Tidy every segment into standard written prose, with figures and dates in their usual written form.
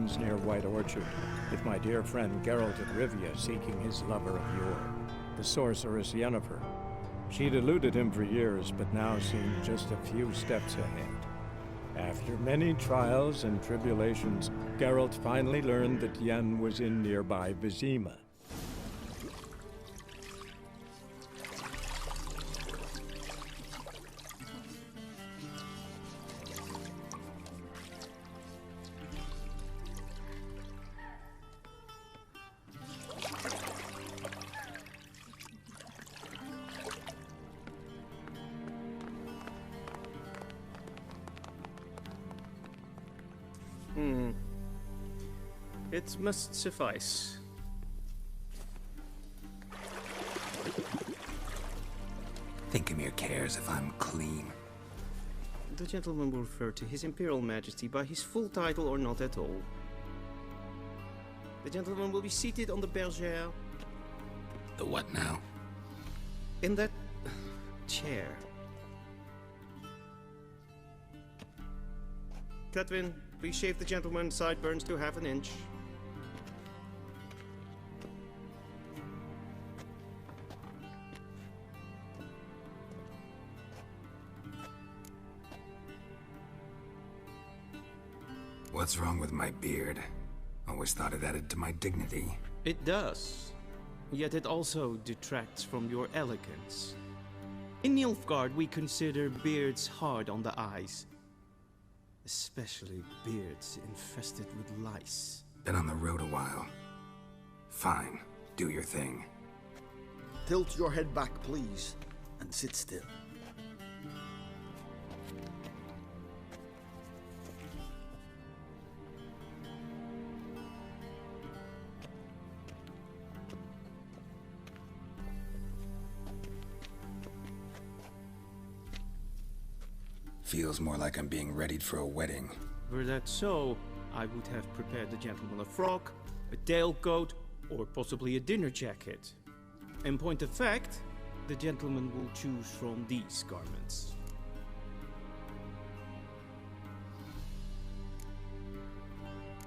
ruins near White Orchard, with my dear friend Geralt of Rivia seeking his lover of yore, the sorceress Yennefer. She'd eluded him for years, but now seemed just a few steps ahead. After many trials and tribulations, Geralt finally learned that Yen was in nearby Vizima. It must suffice. Thinkamere cares if I'm clean. The gentleman will refer to His Imperial Majesty by his full title or not at all. The gentleman will be seated on the bergère. The what now? In that chair. Catwin, please shave the gentleman's sideburns to half an inch. What's wrong with my beard? Always thought it added to my dignity. It does. Yet it also detracts from your elegance. In Nilfgaard, we consider beards hard on the eyes. Especially beards infested with lice. Been on the road a while. Fine, do your thing. Tilt your head back, please, and sit still. Feels more like I'm being readied for a wedding. Were that so, I would have prepared the gentleman a frock, a tailcoat, or possibly a dinner jacket. In point of fact, the gentleman will choose from these garments.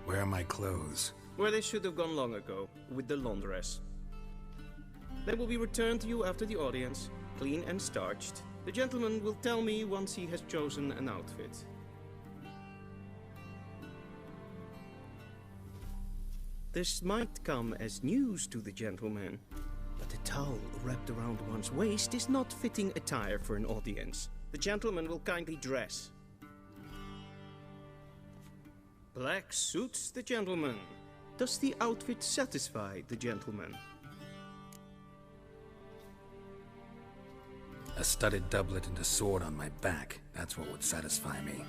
Where are my clothes? Where they should have gone long ago, with the laundress. They will be returned to you after the audience, clean and starched. The gentleman will tell me once he has chosen an outfit. This might come as news to the gentleman, but a towel wrapped around one's waist is not fitting attire for an audience. The gentleman will kindly dress. Black suits the gentleman. Does the outfit satisfy the gentleman? A studded doublet and a sword on my back. That's what would satisfy me.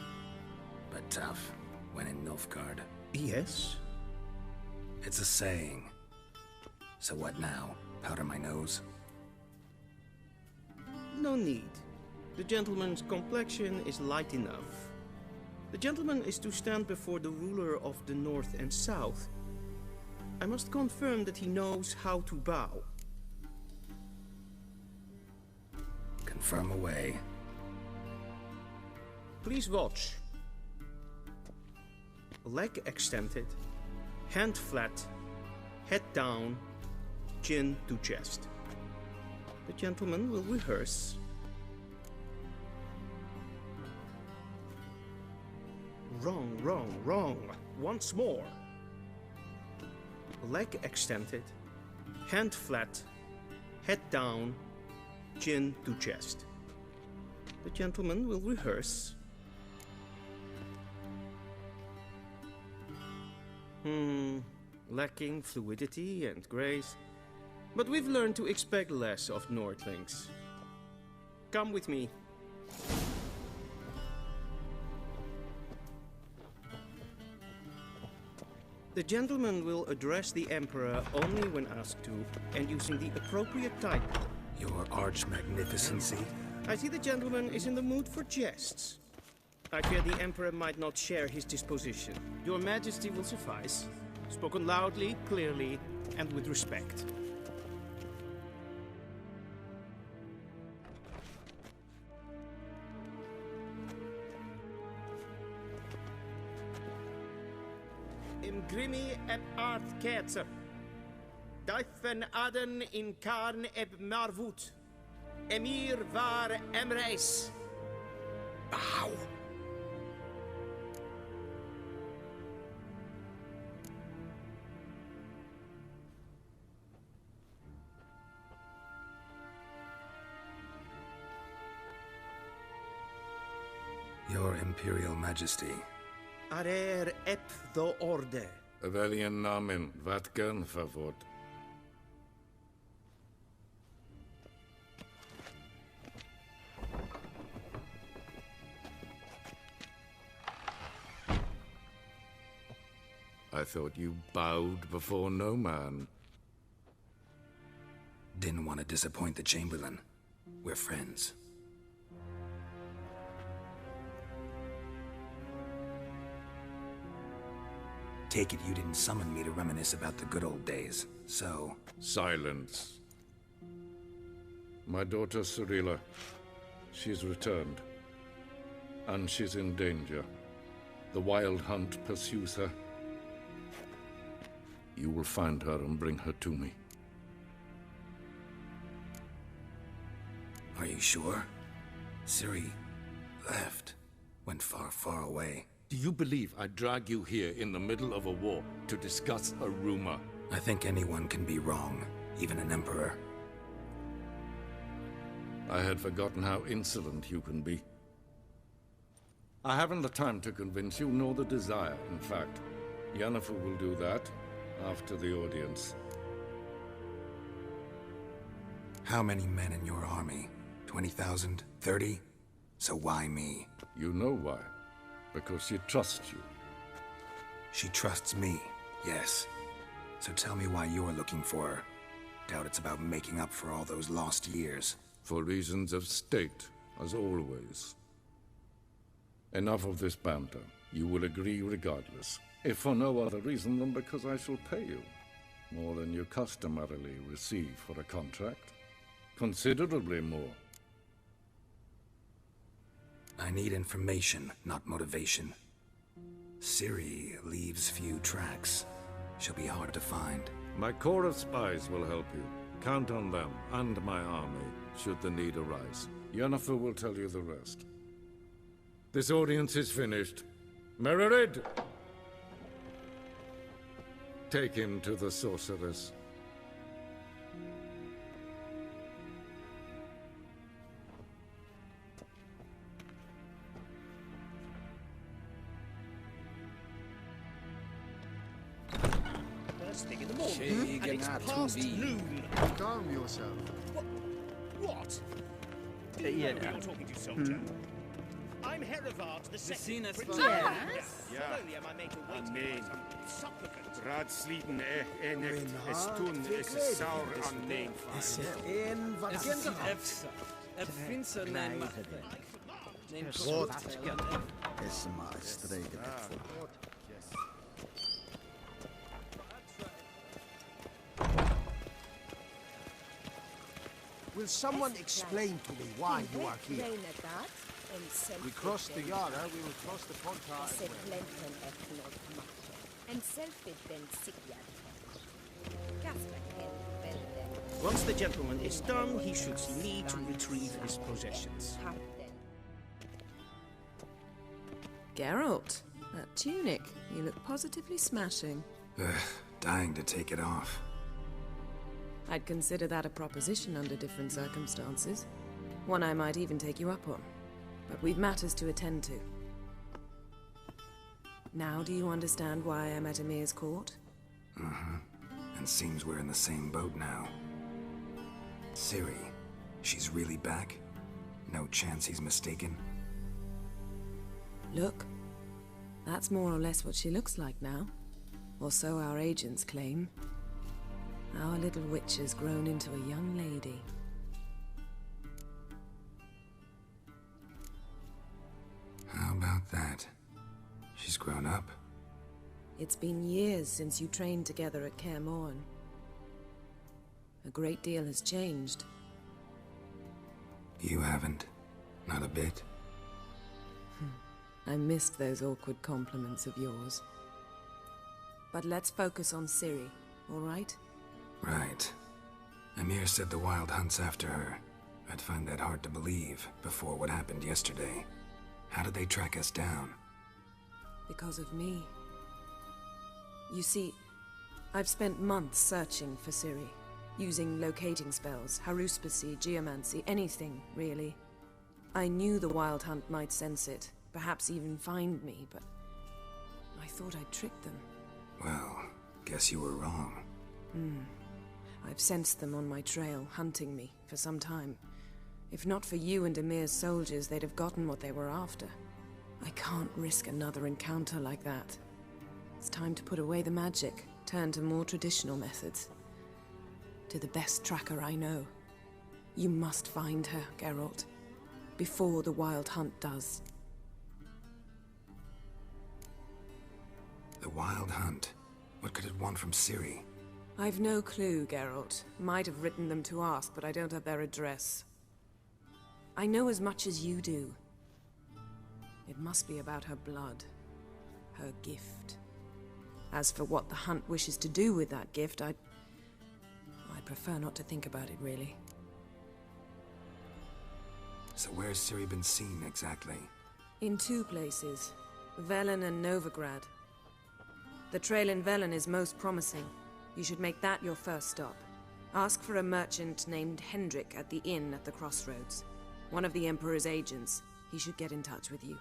But tough, when in Nilfgaard. Yes. It's a saying. So what now? Powder my nose? No need. The gentleman's complexion is light enough. The gentleman is to stand before the ruler of the North and South. I must confirm that he knows how to bow. Confirm away. Please watch. Leg extended, hand flat, head down, chin to chest. The gentleman will rehearse. Wrong, wrong, wrong. Once more. Leg extended, hand flat, head down, chin to chest. The gentleman will rehearse. Lacking fluidity and grace. But we've learned to expect less of Nordlings. Come with me. The gentleman will address the Emperor only when asked to, and using the appropriate title. Your arch-magnificency? I see the gentleman is in the mood for jests. I fear the Emperor might not share his disposition. Your Majesty will suffice. Spoken loudly, clearly, and with respect. im grimi eb art ketzer. Daifen aden in karn eb marvut. Emir var emreis. Bow! Your Imperial Majesty. Arer ep the orde. Velen namen, wat gern favort. I thought you bowed before no man. Didn't want to disappoint the Chamberlain. We're friends. Take it you didn't summon me to reminisce about the good old days, so... Silence. My daughter Cirilla, she's returned. And she's in danger. The Wild Hunt pursues her. You will find her and bring her to me. Are you sure? Ciri left. Went far, far away. Do you believe I'd drag you here in the middle of a war to discuss a rumor? I think anyone can be wrong, even an emperor. I had forgotten how insolent you can be. I haven't the time to convince you, nor the desire, in fact. Yennefer will do that after the audience. How many men in your army? 20,000? 30? So why me? You know why. Because she trusts you. She trusts me, yes. So tell me why you're looking for her. Doubt it's about making up for all those lost years. For reasons of state, as always. Enough of this banter. You will agree regardless. If for no other reason than because I shall pay you. More than you customarily receive for a contract. Considerably more. I need information, not motivation. Ciri leaves few tracks. She'll be hard to find. My corps of spies will help you. Count on them, and my army, should the need arise. Yennefer will tell you the rest. This audience is finished. Mererid! Take him to the sorceress. First thing in the morning, and it's past noon. Calm yourself. What? Do you know who you're talking to, soldier? I'm Herivard, the second Prince. Yes. Not only am I made to wait Amen. for some supplicant, Raadsleden echt es toen is het sauer aan mijn En wat kent er Groot. Is maar streken voor. Will someone explain to me why you are here? We cross the Yara, we will cross the Pontar as well. once the gentleman is done, he should need to retrieve his possessions. Geralt, that tunic. You look positively smashing. Dying to take it off. I'd consider that a proposition under different circumstances. One I might even take you up on. But we've matters to attend to. Now do you understand why I'm at Emir's court? And seems we're in the same boat now. Ciri, she's really back? No chance he's mistaken? Look, that's more or less what she looks like now. Or so our agents claim. Our little witch has grown into a young lady. How about that? She's grown up? It's been years since you trained together at Kaer Morhen. A great deal has changed. You haven't. Not a bit. I missed those awkward compliments of yours. But let's focus on Ciri, all right? Right. Emir said the Wild Hunt's after her. I'd find that hard to believe before what happened yesterday. How did they track us down? Because of me. You see, I've spent months searching for Ciri, using locating spells, haruspicy, geomancy, anything, really. I knew the Wild Hunt might sense it, perhaps even find me, but I thought I'd tricked them. Well, guess you were wrong. I've sensed them on my trail, hunting me, for some time. If not for you and Emir's soldiers, they'd have gotten what they were after. I can't risk another encounter like that. It's time to put away the magic, turn to more traditional methods. To the best tracker I know. You must find her, Geralt. Before the Wild Hunt does. The Wild Hunt? What could it want from Ciri? I've no clue, Geralt. Might have written them to ask, but I don't have their address. I know as much as you do. It must be about her blood. Her gift. As for what the Hunt wishes to do with that gift, I'd prefer not to think about it, really. So where's Ciri been seen, exactly? In 2 places. Velen and Novigrad. The trail in Velen is most promising. You should make that your first stop. Ask for a merchant named Hendrik at the inn at the crossroads. One of the Emperor's agents. He should get in touch with you.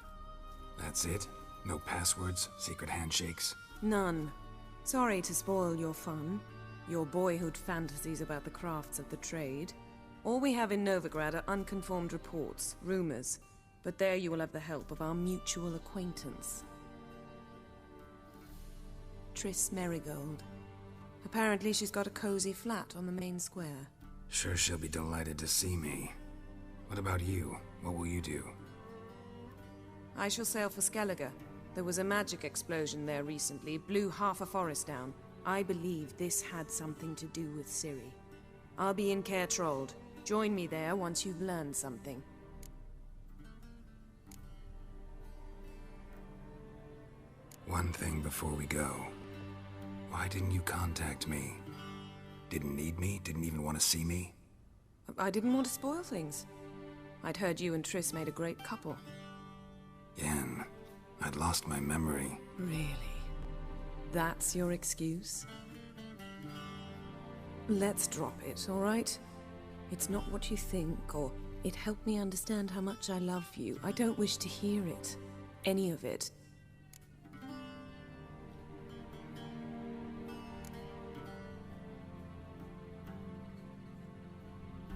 That's it? No passwords? Secret handshakes? None. Sorry to spoil your fun. Your boyhood fantasies about the crafts of the trade. All we have in Novigrad are unconfirmed reports, rumors. But there you will have the help of our mutual acquaintance. Triss Merigold. Apparently she's got a cozy flat on the main square. Sure she'll be delighted to see me. What about you? What will you do? I shall sail for Skellige. There was a magic explosion there recently, blew half a forest down. I believe this had something to do with Ciri. I'll be in Caer Trolde. Join me there once you've learned something. One thing before we go. Why didn't you contact me? Didn't need me? Didn't even want to see me? I didn't want to spoil things. I'd heard you and Triss made a great couple. Yen, I'd lost my memory. Really? That's your excuse? Let's drop it, all right? It's not what you think, or it helped me understand how much I love you. I don't wish to hear it. Any of it.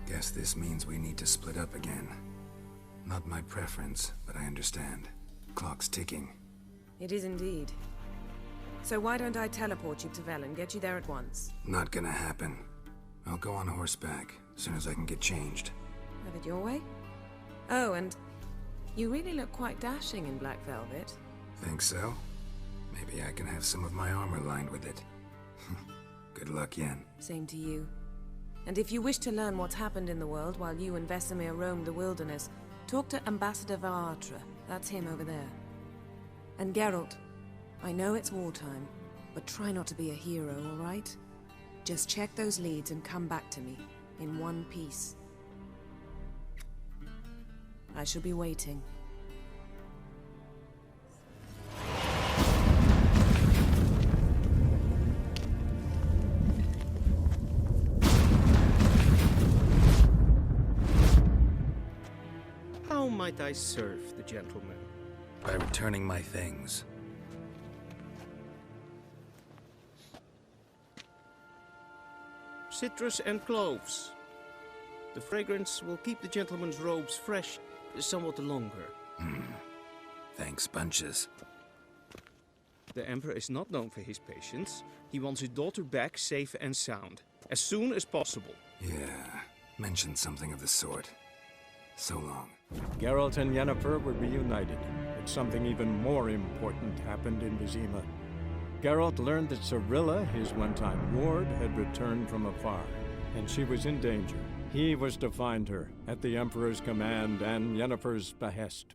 Guess this means we need to split up again. Not my preference, but I understand. Clock's ticking. It is indeed. So why don't I teleport you to Velen, get you there at once? Not gonna happen. I'll go on horseback, as soon as I can get changed. Have it your way? Oh, and you really look quite dashing in black velvet. Think so? Maybe I can have some of my armor lined with it. Good luck, Yen. Same to you. And if you wish to learn what's happened in the world while you and Vesemir roamed the wilderness, talk to Ambassador Varatra. That's him over there. And Geralt, I know it's wartime, but try not to be a hero, all right? Just check those leads and come back to me, in one piece. I shall be waiting. How might I serve the gentleman? By returning my things. Citrus and cloves. The fragrance will keep the gentleman's robes fresh somewhat longer. Thanks, bunches. The Emperor is not known for his patience. He wants his daughter back safe and sound, as soon as possible. Yeah, mentioned something of the sort. So long. Geralt and Yennefer were reunited, but something even more important happened in Vizima. Geralt learned that Cirilla, his one-time ward, had returned from afar, and she was in danger. He was to find her, at the Emperor's command and Yennefer's behest.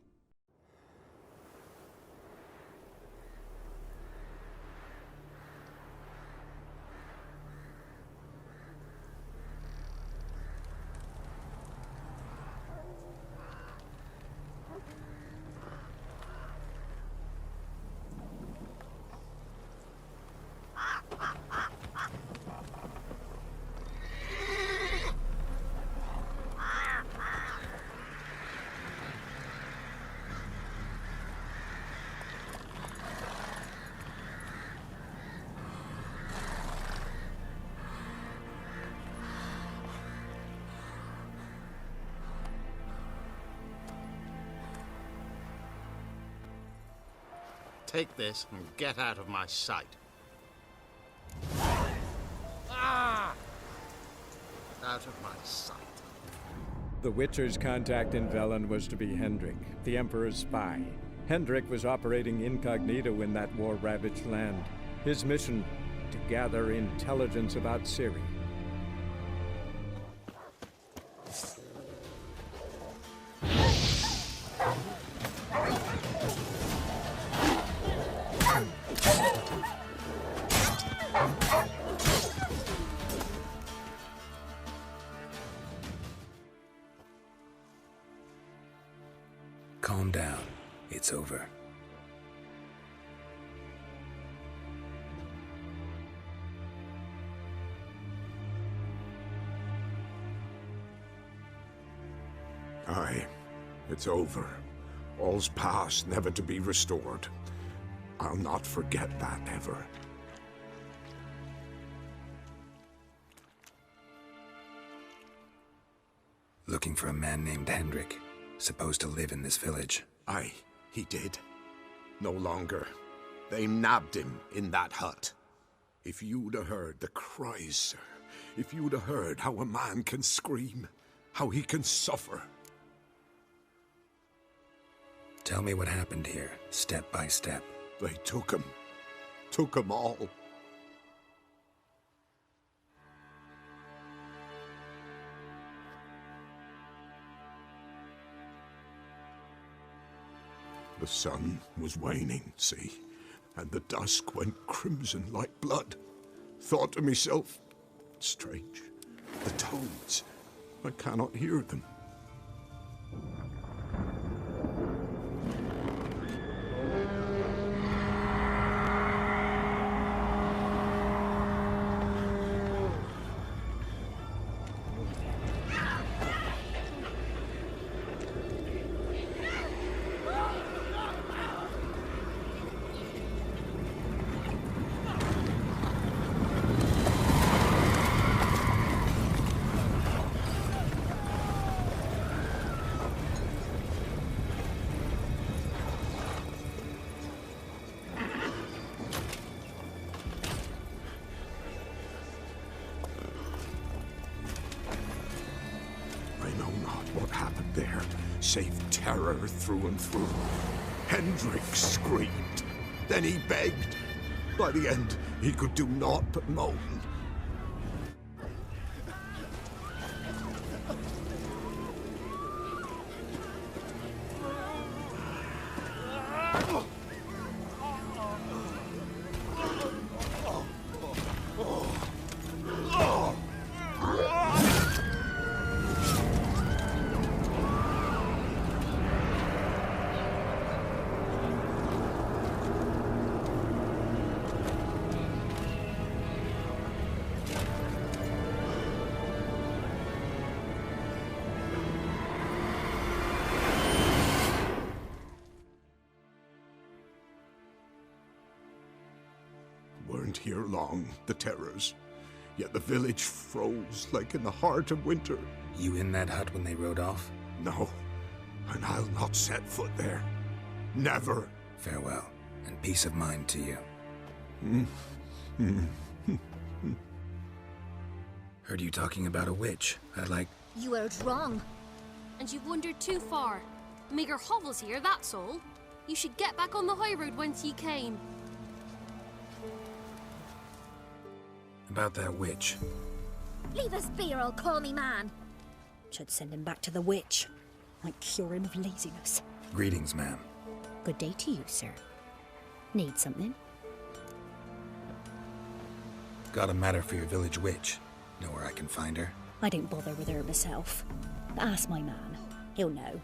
Take this and get out of my sight. Ah! Out of my sight. The Witcher's contact in Velen was to be Hendrik, the Emperor's spy. Hendrik was operating incognito in that war-ravaged land. His mission, to gather intelligence about Ciri. Calm down. It's over. Aye, it's over. All's past, never to be restored. I'll not forget that ever. Looking for a man named Hendrik, supposed to live in this village. Aye, he did. No longer. They nabbed him in that hut. If you'd have heard the cries, sir. If you'd have heard how a man can scream, how he can suffer. Tell me what happened here, step by step. They took him. Took him all. The sun was waning, see, and the dusk went crimson like blood. Thought to myself, strange, the toads, I cannot hear them. Save terror through and through. Hendrik screamed. Then he begged. By the end, he could do naught but moan. Weren't here long, the terrors. Yet the village froze like in the heart of winter. You in that hut when they rode off? No, and I'll not set foot there. Never. Farewell, and peace of mind to you. Heard you talking about a witch. I'd like... You heard wrong. And you've wandered too far. Meager hovels here, that's all. You should get back on the high road whence ye came. About that witch. Leave us be or I'll call me man. Should send him back to the witch. Might cure him of laziness. Greetings, ma'am. Good day to you, sir. Need something? Got a matter for your village witch. Know where I can find her? I don't bother with her myself. But ask my man. He'll know.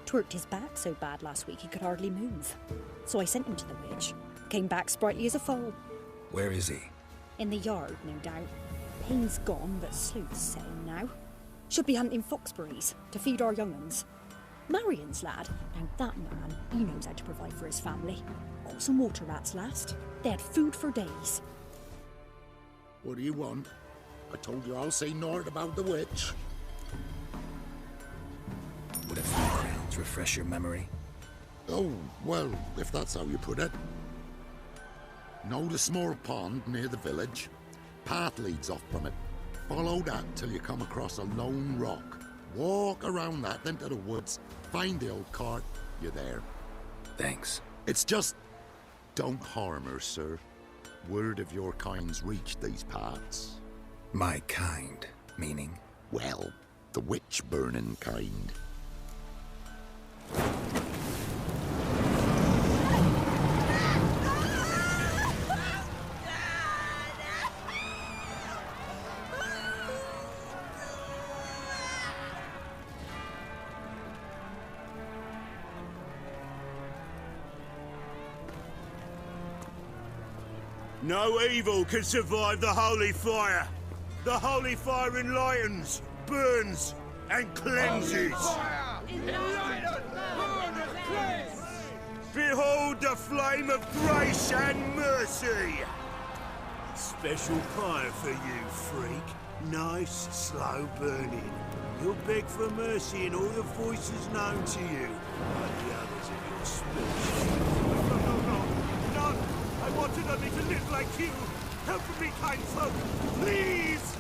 Twerked his back so bad last week he could hardly move. So I sent him to the witch. Came back sprightly as a foal. Where is he? In the yard, no doubt. Pain's gone, but Sleuth's setting now. Should be hunting foxberries to feed our young'uns. Marion's lad. Now that man, he knows how to provide for his family. Caught some water rats last. They had food for days. What do you want? I told you I'll say naught about the witch. Would a few crowns refresh your memory? Oh, well, if that's how you put it. Know the small pond near the village? Path leads off from it. Follow that till you come across a lone rock. Walk around that, then to the woods. Find the old cart. You're there. Thanks. It's just... don't harm her, sir. Word of your kind's reached these parts. My kind, meaning? Well, the witch-burning kind. No evil can survive the holy fire. The holy fire enlightens, burns, and cleanses. Behold the flame of grace and mercy. Special fire for you, freak. Nice, slow burning. You'll beg for mercy in all the voices known to you, like the others of your species. No! I wanted only to live like you. Help me, kind folk, please!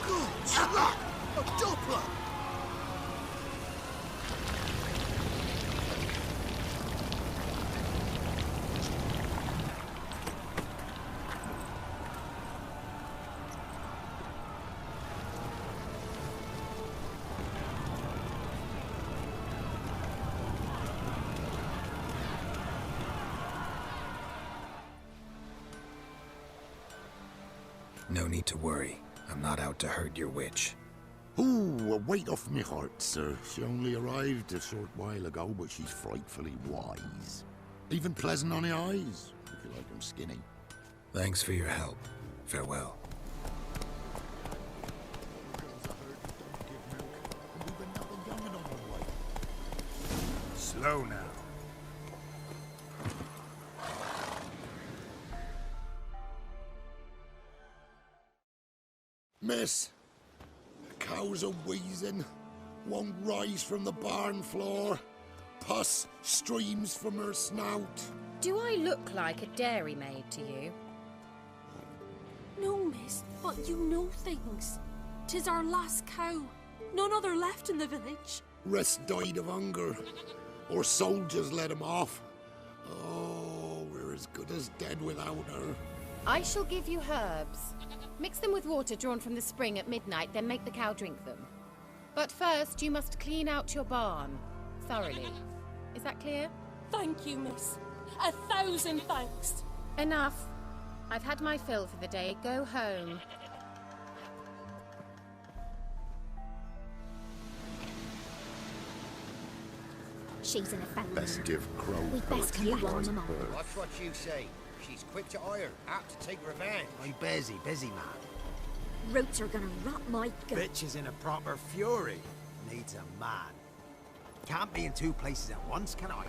Good slap! A doppler! No need to worry. I'm not out to hurt your witch. Ooh, a weight off me heart, sir. She only arrived a short while ago, but she's frightfully wise. Even pleasant on the eyes, if you like 'em skinny. Thanks for your help. Farewell. Slow now. Miss, the cows are wheezing, won't rise from the barn floor. Pus streams from her snout. Do I look like a dairymaid to you? No, miss, but you know things. 'Tis our last cow. None other left in the village. Rest died of hunger, or soldiers let him off. Oh, we're as good as dead without her. I shall give you herbs. Mix them with water drawn from the spring at midnight, then make the cow drink them. But first, you must clean out your barn thoroughly. Is that clear? Thank you, miss. 1,000 thanks. Enough. I've had my fill for the day. Go home. She's an offender. Festive crow. We best come back on them all. Watch what you say. She's quick to ire, apt to take revenge. I'm busy, man. Roots are gonna rot my gut. Bitch is in a proper fury. Needs a man. Can't be in two places at once, can I?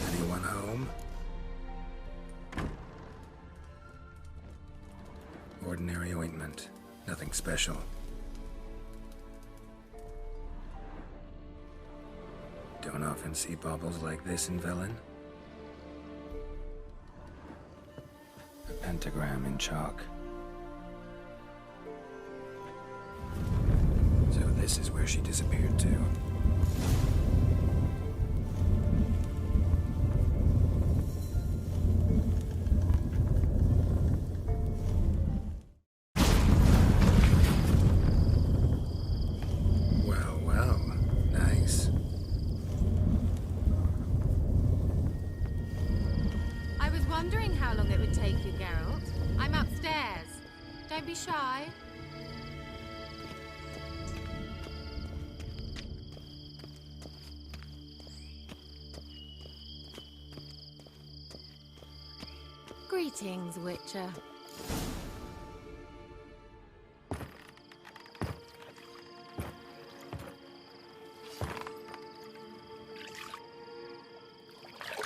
Anyone home? Ordinary ointment. Nothing special. Don't often see baubles like this in Velen. A pentagram in chalk. So this is where she disappeared to. Well, nice. I was wondering how long it would take you, Geralt. I'm upstairs. Don't be shy. Greetings, Witcher.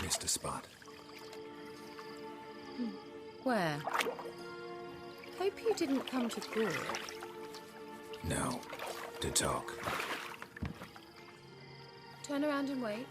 Missed a spot. Where? Hope you didn't come to Gore. No, to talk. Turn around and wait.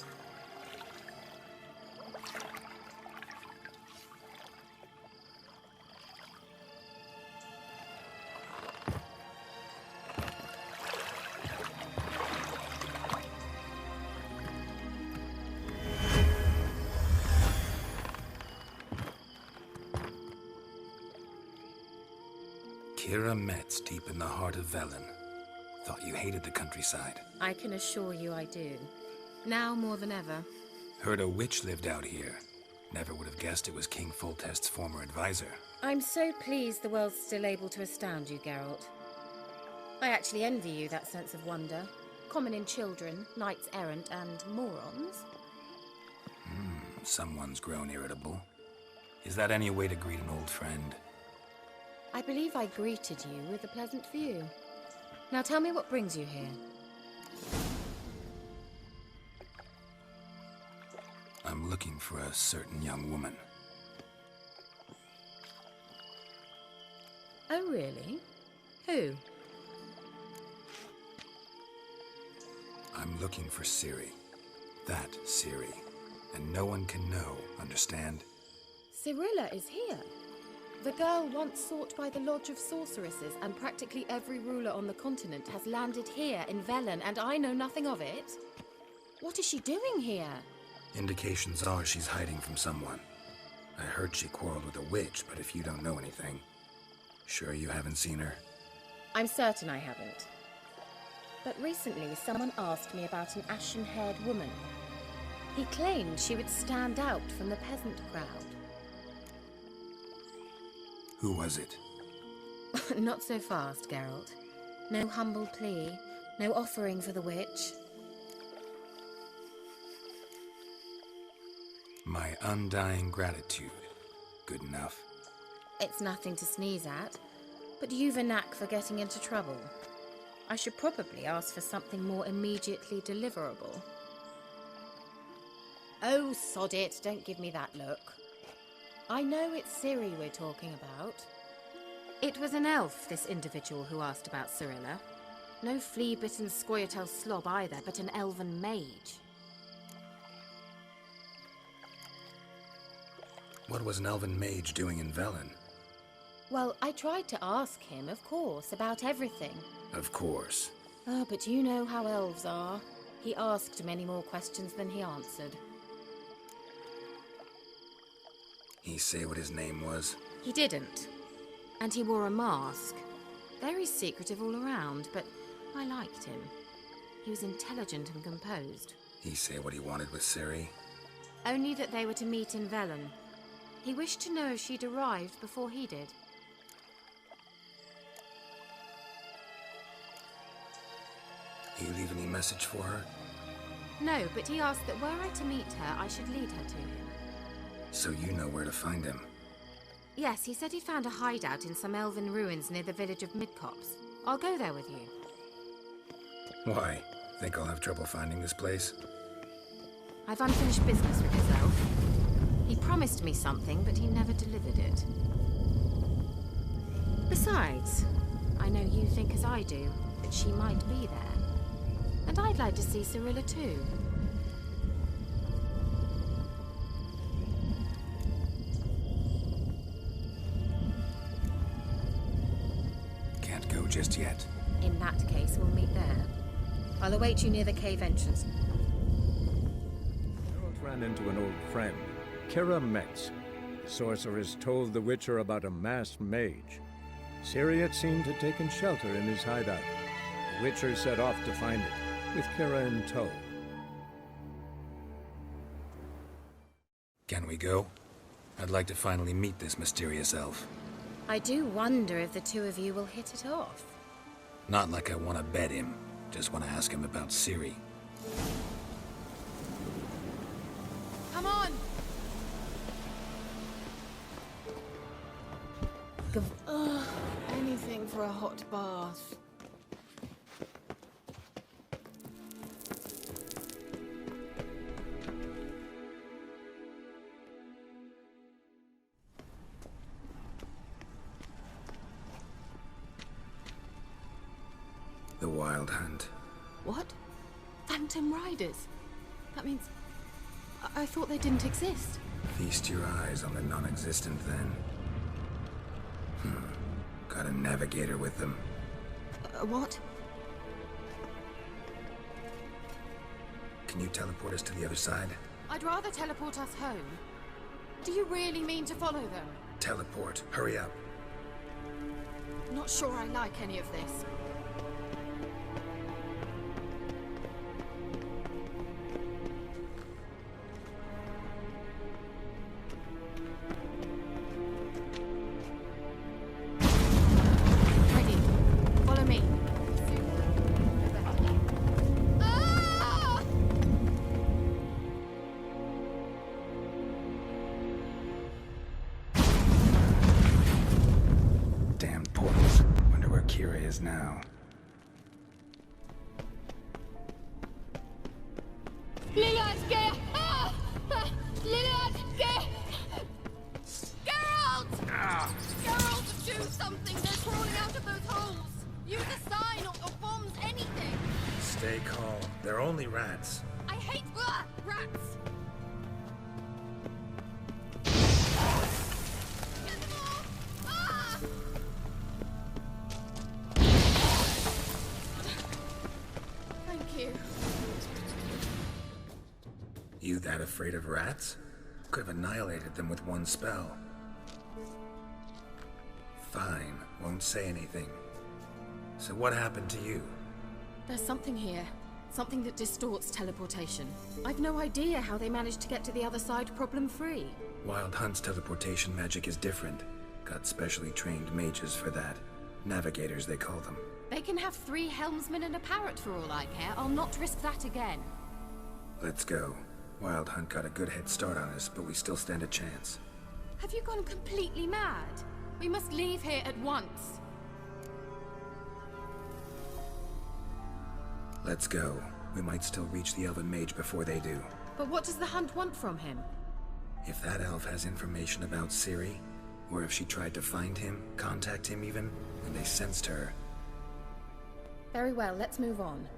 Keira Metz, deep in the heart of Velen. Thought you hated the countryside. I can assure you I do. Now more than ever. Heard a witch lived out here. Never would have guessed it was King Foltest's former advisor. I'm so pleased the world's still able to astound you, Geralt. I actually envy you that sense of wonder. Common in children, knights errant, and morons. Someone's grown irritable. Is that any way to greet an old friend? I believe I greeted you with a pleasant view. Now tell me what brings you here. I'm looking for a certain young woman. Oh, really? Who? I'm looking for Ciri. That Ciri. And no one can know, understand? Cirilla is here. The girl once sought by the Lodge of Sorceresses, and practically every ruler on the continent has landed here in Velen, and I know nothing of it. What is she doing here? Indications are she's hiding from someone. I heard she quarreled with a witch, but if you don't know anything, sure you haven't seen her? I'm certain I haven't. But recently, someone asked me about an ashen-haired woman. He claimed she would stand out from the peasant crowd. Who was it? Not so fast, Geralt. No humble plea, no offering for the witch. My undying gratitude. Good enough. It's nothing to sneeze at, but you've a knack for getting into trouble. I should probably ask for something more immediately deliverable. Oh, sod it, don't give me that look. I know it's Ciri we're talking about. It was an elf, this individual who asked about Cirilla. No flea-bitten Scoia'tael slob either, but an elven mage. What was an elven mage doing in Velen? Well, I tried to ask him, of course, about everything. Of course. Oh, but you know how elves are. He asked many more questions than he answered. He say what his name was? He didn't. And he wore a mask. Very secretive all around, but I liked him. He was intelligent and composed. He say what he wanted with Ciri? Only that they were to meet in Velen. He wished to know if she'd arrived before he did. He leave any message for her? No, but he asked that were I to meet her, I should lead her to him. So you know where to find him? Yes, he said he'd found a hideout in some elven ruins near the village of Midcopse. I'll go there with you. Why? Think I'll have trouble finding this place? I've unfinished business with his elf. He promised me something, but he never delivered it. Besides, I know you think as I do, that she might be there. And I'd like to see Cirilla too. Can't go just yet. In that case, we'll meet there. I'll await you near the cave entrance. Geralt ran into an old friend, Keira Metz. The sorceress told the Witcher about a masked mage. Ciri had seemed to have taken shelter in his hideout. The Witcher set off to find it, with Keira in tow. Can we go? I'd like to finally meet this mysterious elf. I do wonder if the two of you will hit it off. Not like I want to bet him. Just want to ask him about Ciri. Come on! Ugh, anything for a hot bath. The Wild Hunt. What? Phantom Riders? That means... I thought they didn't exist. Feast your eyes on the non-existent, then. Got a navigator with them. What? Can you teleport us to the other side? I'd rather teleport us home. Do you really mean to follow them? Teleport. Hurry up. Not sure I like any of this. Ready. Follow me. Damn portals. Wonder where Keira is now. Geralt! Geralt, do something! They're crawling out of those holes! Use a sign or bombs, anything! Stay calm. They're only rats. I hate rats! Get them off! Ah! Thank you. You that afraid of rats? Could have annihilated them with one spell. Fine, won't say anything. So what happened to you? There's something here. Something that distorts teleportation. I've no idea how they managed to get to the other side problem-free. Wild Hunt's teleportation magic is different. Got specially trained mages for that. Navigators, they call them. They can have 3 helmsmen and a parrot for all I care. I'll not risk that again. Let's go. Wild Hunt got a good head start on us, but we still stand a chance. Have you gone completely mad? We must leave here at once. Let's go. We might still reach the elven mage before they do. But what does the hunt want from him? If that elf has information about Ciri, or if she tried to find him, contact him even, when they sensed her. Very well, let's move on.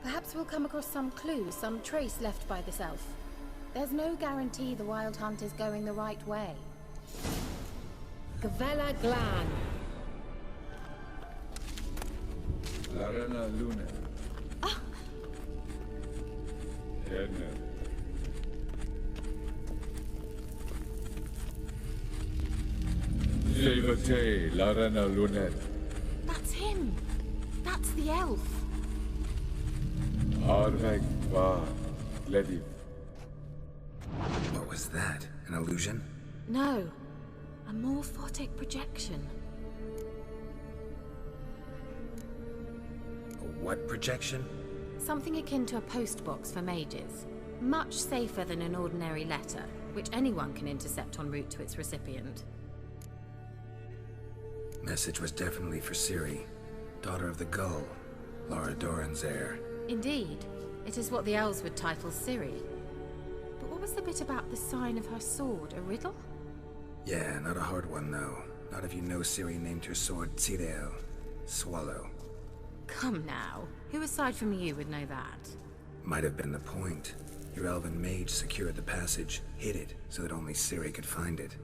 Perhaps we'll come across some clue, some trace left by this elf. There's no guarantee the Wild Hunt is going the right way. Gavella Glan. Larena Luna. Herne. Levate, Larena Lunet. That's him. That's the elf. Arveg va Lediv. What was that? An illusion? No. A morphotic projection. A what projection? Something akin to a postbox for mages. Much safer than an ordinary letter, which anyone can intercept en route to its recipient. Message was definitely for Ciri, daughter of the Gull, Lara Doran's heir. Indeed. It is what the elves would title Ciri. But what was the bit about the sign of her sword? A riddle? Yeah, not a hard one though. Not if you know Ciri named her sword Cirilla, swallow. Come now. Who aside from you would know that? Might have been the point. Your elven mage secured the passage, hid it, so that only Ciri could find it.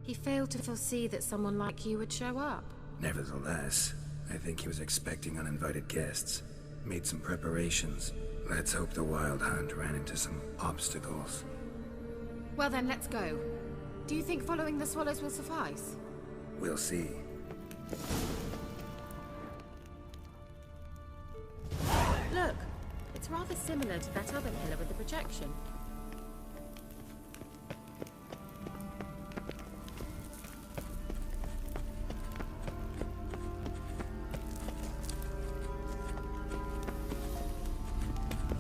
He failed to foresee that someone like you would show up. Nevertheless, I think he was expecting uninvited guests. Made some preparations. Let's hope the Wild Hunt ran into some obstacles. Well then, let's go. Do you think following the swallows will suffice? We'll see. Look, it's rather similar to that other pillar with the projection.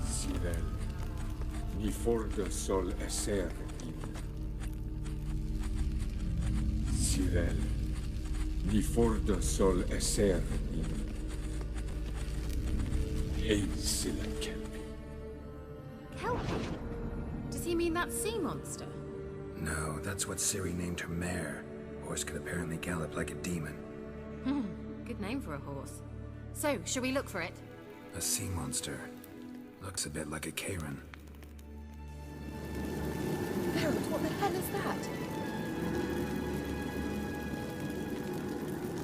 Cirel. Ni forda sol esser in. Cirel. Ni forda sol esser in. Heisila Kelpie. Kelpie? Does he mean that sea monster? No, that's what Ciri named her mare. Horse could apparently gallop like a demon. Good name for a horse. So, should we look for it? A sea monster. Looks a bit like a Keiran. Harold, what the hell is that?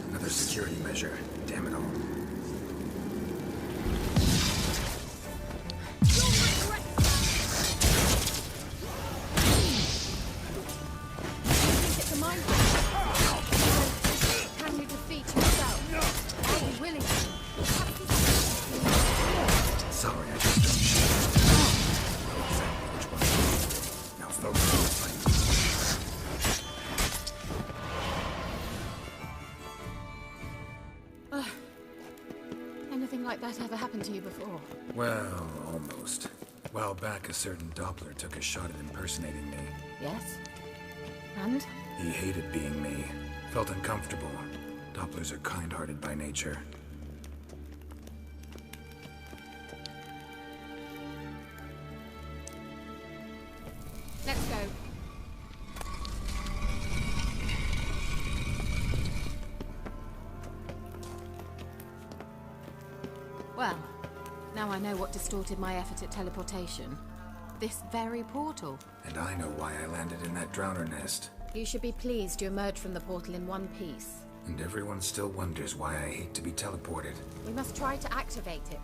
Another security measure. Damn it all. It's a mind trick. Can you defeat yourself? Are you willing to? Sorry, I just don't shoot. Know exactly which one. Now focus on the fight. Anything like that ever happened to you before? Well, almost. A while back, a certain Doppler took a shot at impersonating me. Yes. And? He hated being me. Felt uncomfortable. Dopplers are kind-hearted by nature. Let's go. Well, now I know what distorted my effort at teleportation. This very portal. And I know why I landed in that drowner nest. You should be pleased you emerged from the portal in one piece. And everyone still wonders why I hate to be teleported. We must try to activate it.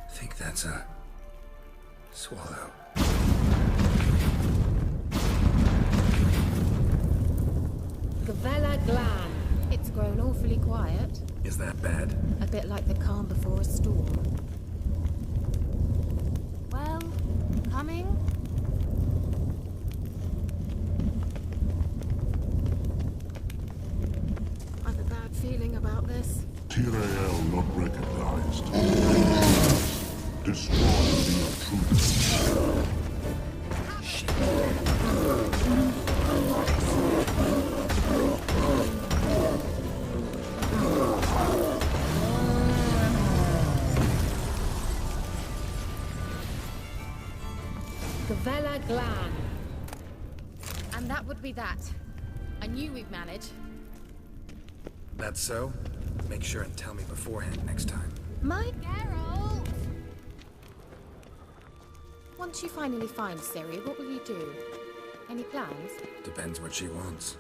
I think that's a... swallow. Gavella Glan. It's grown awfully quiet. Is that bad? A bit like the calm before a storm. Well, coming? I've a bad feeling about this. Cirilla not recognized. Destroy the intruders. Gavella Glan. And that would be that. I knew we'd manage. That's so? Make sure and tell me beforehand next time. My Geralt! Once you finally find Ciri, what will you do? Any plans? Depends what she wants.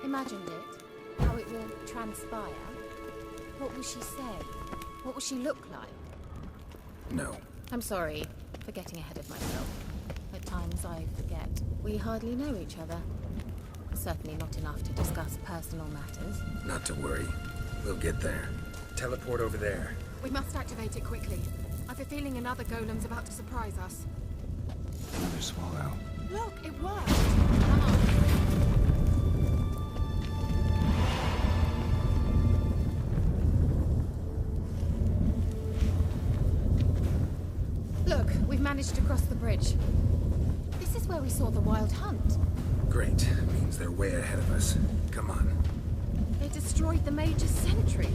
Imagined it. How it will transpire. What will she say? What will she look like? No. I'm sorry for getting ahead of myself. At times I forget. We hardly know each other. Certainly not enough to discuss personal matters. Not to worry. We'll get there. Teleport over there. We must activate it quickly. I've a feeling another golem's about to surprise us. Another swallow. Look, it worked! Come on. Look, we've managed to cross the bridge. This is where we saw the wild hunt. Great. Means they're way ahead of us. Come on. They destroyed the Mage's sentries.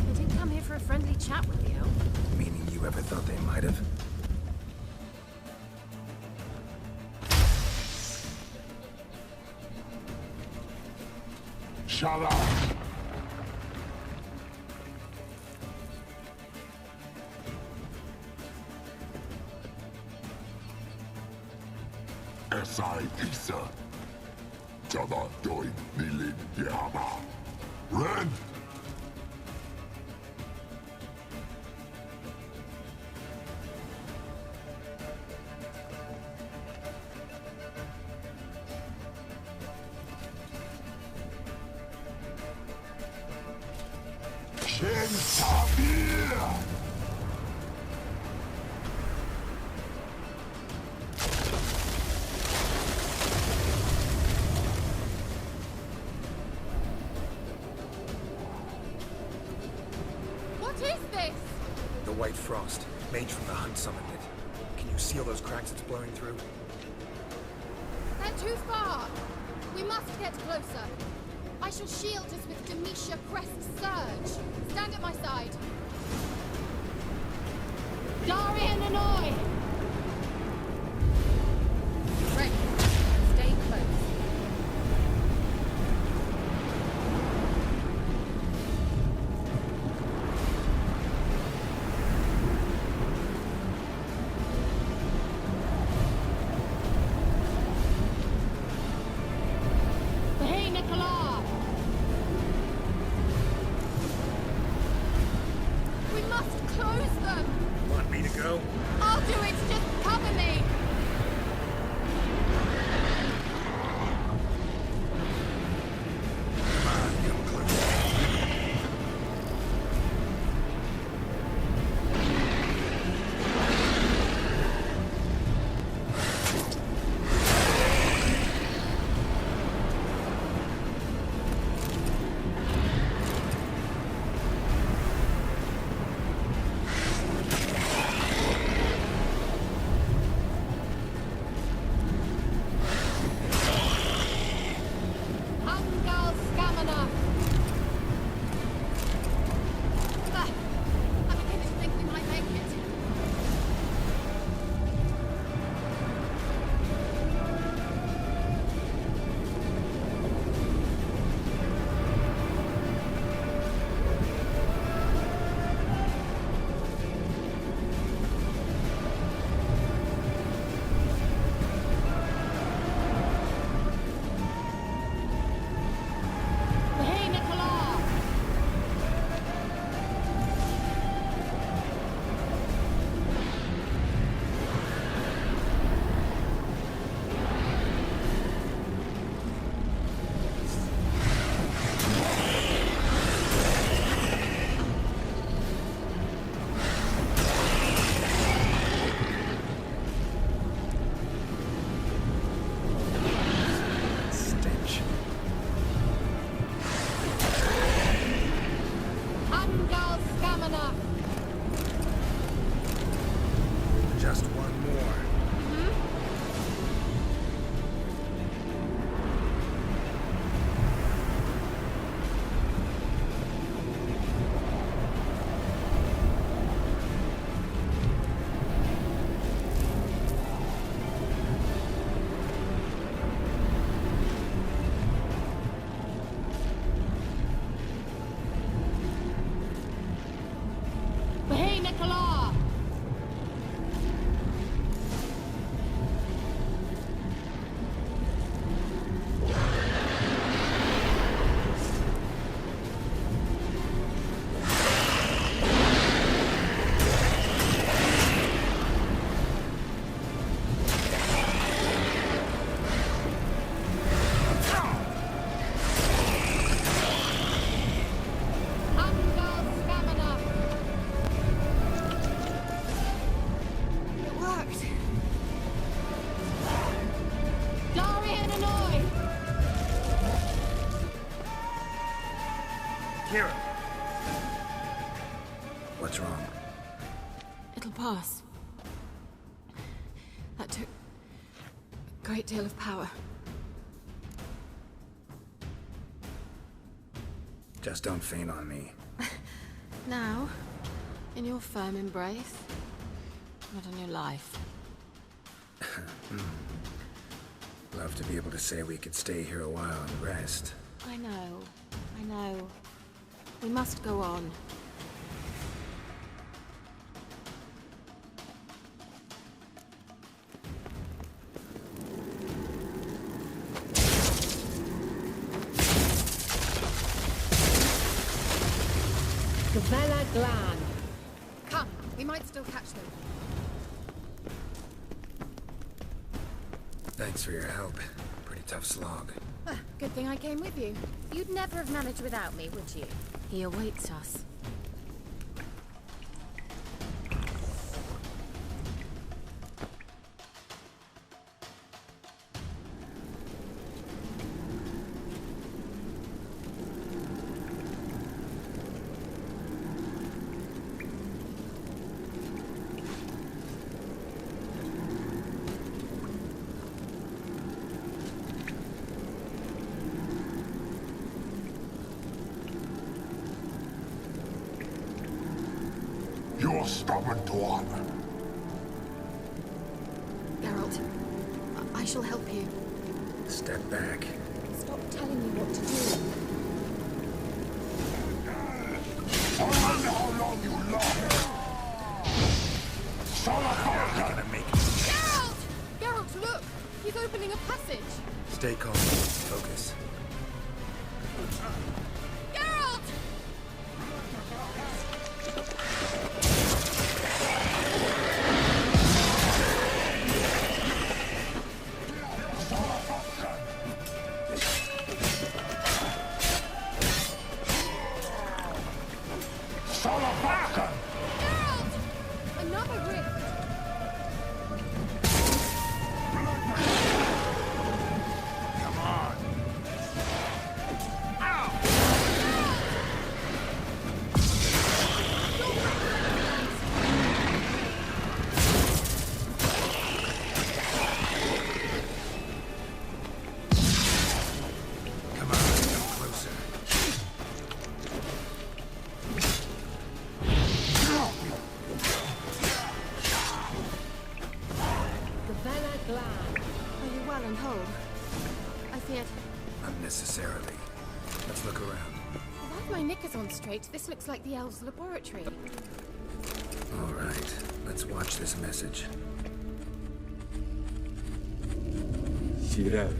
They didn't come here for a friendly chat with you. Meaning you ever thought they might have? Shut up! Esai Isa. Jada doin nilin yama. Ren! What is this? The White Frost. Mage from the hunt summoned it. Can you see all those cracks it's blowing through? They're too far. We must get closer. I shall shield us with Demetia Crest's surge. Stand at my side. Darian and I! well. I'll do it. Just cover me. Just one more. Keira! What's wrong? It'll pass. That took a great deal of power. Just don't faint on me. Now, in your firm embrace, not on your life. Love to be able to say we could stay here a while and rest. I know. We must go on. Velen Glan. Come, we might still catch them. Thanks for your help. Pretty tough slog. Good thing I came with you. You'd never have managed without me, would you? He awaits us. You're stubborn, Dwarf. Geralt, I shall help you. Step back. Stop telling me what to do. I wonder how long you last. You're gonna make it. Geralt! Geralt, look! He's opening a passage. Stay calm. Focus. Geralt! going cold. I feared... Unnecessarily. Let's look around. If I have my knickers on straight, this looks like the elves' laboratory. All right, let's watch this message. Cirilla,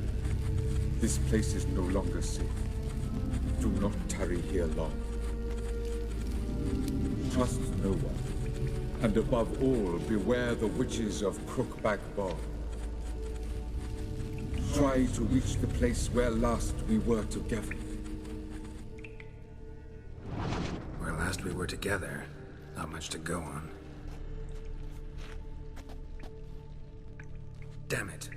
this place is no longer safe. Do not tarry here long. Trust no one, and above all, beware the witches of Crookback Bog. Try to reach the place where last we were together. Where last we were together, not much to go on. Damn it.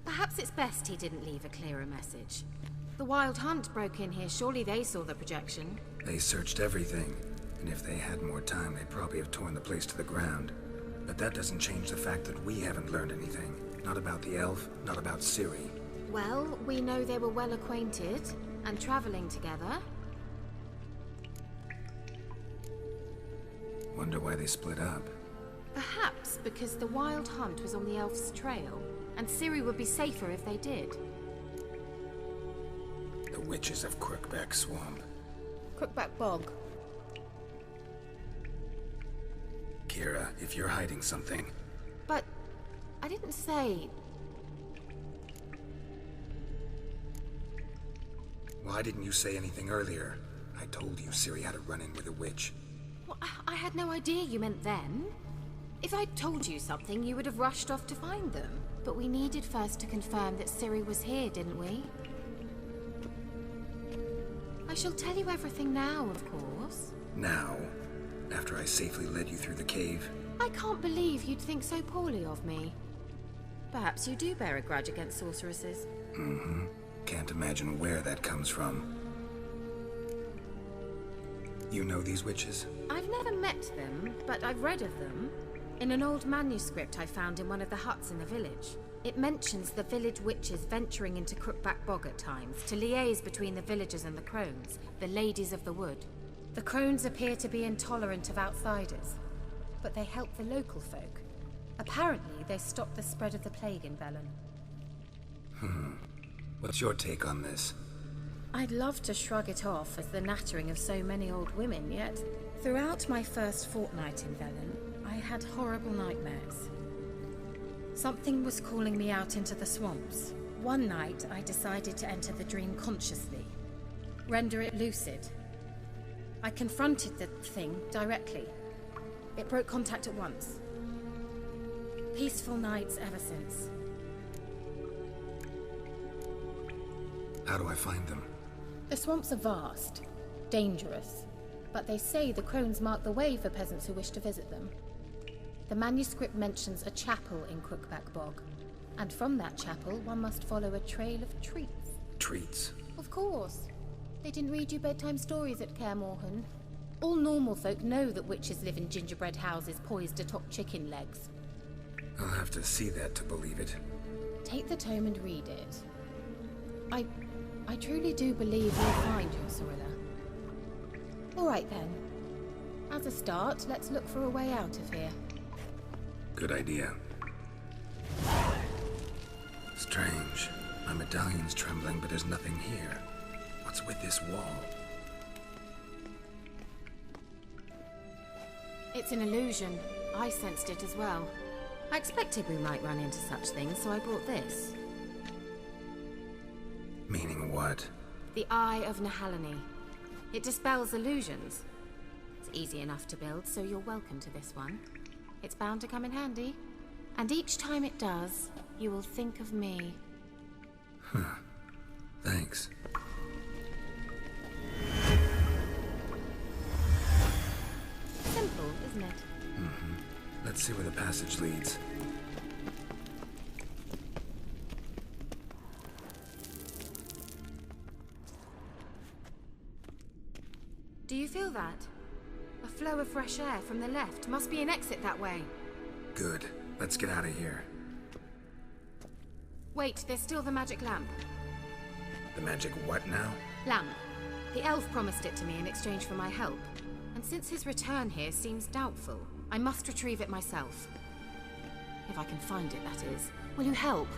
Perhaps it's best he didn't leave a clearer message. The Wild Hunt broke in here. Surely they saw the projection. They searched everything, and if they had more time, they'd probably have torn the place to the ground. But that doesn't change the fact that we haven't learned anything. Not about the elf, not about Ciri. Well, we know they were well acquainted and traveling together. Wonder why they split up. Perhaps because the Wild Hunt was on the elf's trail, and Ciri would be safer if they did. The witches of Crookback Swamp. Crookback Bog. Keira, if you're hiding something... But I didn't say... Why didn't you say anything earlier? I told you Ciri had a run-in with a witch. Well, I had no idea you meant then. If I'd told you something, you would have rushed off to find them. But we needed first to confirm that Ciri was here, didn't we? I shall tell you everything now, of course. Now? After I safely led you through the cave? I can't believe you'd think so poorly of me. Perhaps you do bear a grudge against sorceresses. Mm-hmm. Can't imagine where that comes from. You know these witches? I've never met them, but I've read of them. In an old manuscript I found in one of the huts in the village. It mentions the village witches venturing into Crookback Bog at times to liaise between the villagers and the crones, the ladies of the wood. The crones appear to be intolerant of outsiders, but they help the local folk. Apparently, they stopped the spread of the plague in Velen. What's your take on this? I'd love to shrug it off as the nattering of so many old women, yet throughout my first fortnight in Velen, I had horrible nightmares. Something was calling me out into the swamps. One night, I decided to enter the dream consciously, render it lucid. I confronted the thing directly. It broke contact at once. Peaceful nights ever since. How do I find them? The swamps are vast, dangerous, but they say the crones mark the way for peasants who wish to visit them. The manuscript mentions a chapel in Crookback Bog, and from that chapel one must follow a trail of treats. Treats? Of course. They didn't read you bedtime stories at Kaer Morhen. All normal folk know that witches live in gingerbread houses poised atop chicken legs. I'll have to see that to believe it. Take the tome and read it. I truly do believe you'll find your Cirilla. All right then. As a start, let's look for a way out of here. Good idea. Strange. My medallion's trembling, but there's nothing here. What's with this wall? It's an illusion. I sensed it as well. I expected we might run into such things, so I brought this. Meaning what? The Eye of Nehaleni. It dispels illusions. It's easy enough to build, so you're welcome to this one. It's bound to come in handy. And each time it does, you will think of me. Huh. Thanks. Simple, isn't it? Mm-hmm. Let's see where the passage leads. Do you feel that? A flow of fresh air from the left. Must be an exit that way. Good. Let's get out of here. Wait, there's still the magic lamp. The magic what now? Lamp. The elf promised it to me in exchange for my help. And since his return here seems doubtful, I must retrieve it myself. If I can find it, that is. Will you help?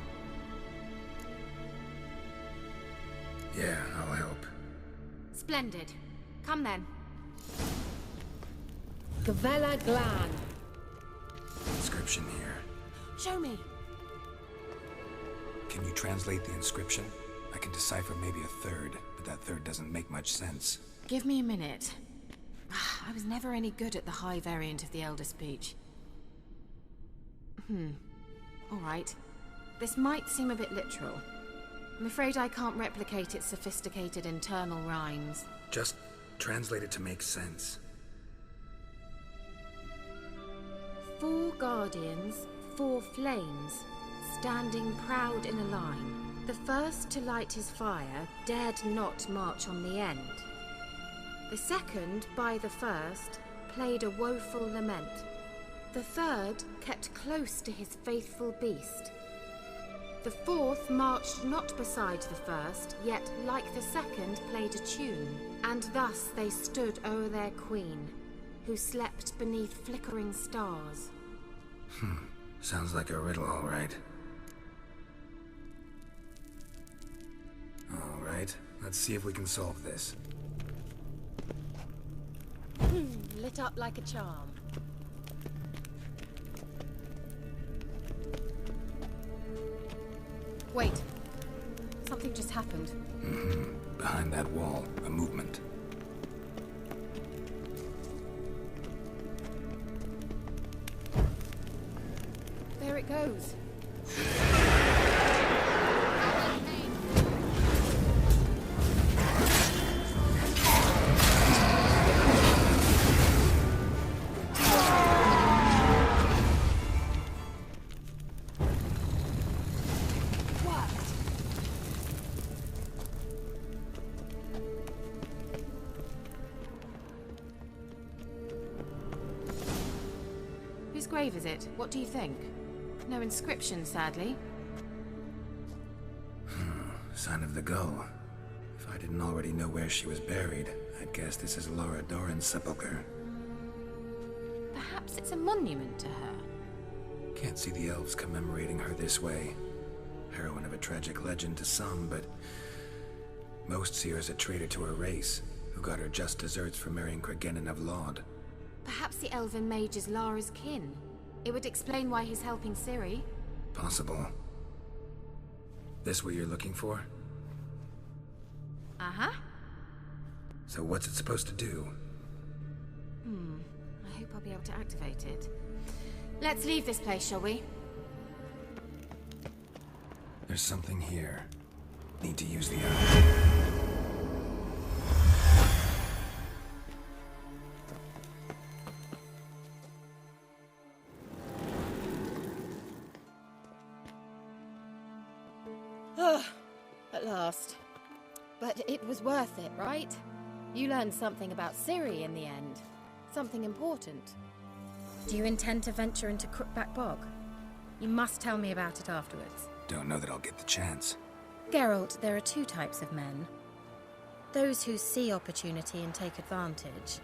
Yeah, I'll help. Splendid. Come then. Gavella Glan. Inscription here. Show me. Can you translate the inscription? I can decipher maybe a third, but that third doesn't make much sense. Give me a minute. I was never any good at the high variant of the Elder speech. Alright. This might seem a bit literal. I'm afraid I can't replicate its sophisticated internal rhymes. Just translate it to make sense. 4 guardians, 4 flames, standing proud in a line. The first to light his fire dared not march on the end. The second, by the first, played a woeful lament. The third kept close to his faithful beast. The fourth marched not beside the first, yet, like the second, played a tune. And thus they stood o'er their queen, who slept beneath flickering stars. Sounds like a riddle, all right. All right, let's see if we can solve this. Lit up like a charm. Wait. Something just happened. Behind that wall, a movement. There it goes. Whose grave is it? What do you think? No inscription, sadly. Sign of the gull. If I didn't already know where she was buried, I'd guess this is Laura Doran's sepulchre. Perhaps it's a monument to her. Can't see the elves commemorating her this way. Heroine of a tragic legend to some, but most see her as a traitor to her race, who got her just deserts for marrying Cregennan of Laud. Perhaps the elven mage is Lara's kin. It would explain why he's helping Ciri. Possible. This what you're looking for? Uh-huh. So what's it supposed to do? I hope I'll be able to activate it. Let's leave this place, shall we? There's something here. Need to use the eye. At last. But it was worth it, right? You learned something about Ciri in the end. Something important. Do you intend to venture into Crookback Bog? You must tell me about it afterwards. Don't know that I'll get the chance. Geralt, there are 2 types of men. Those who see opportunity and take advantage,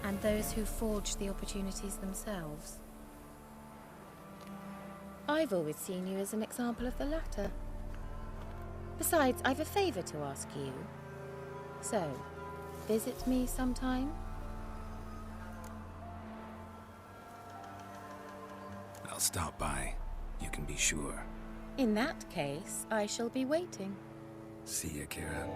and those who forge the opportunities themselves. I've always seen you as an example of the latter. Besides, I've a favor to ask you. So, visit me sometime? I'll stop by. You can be sure. In that case, I shall be waiting. See ya, Keira.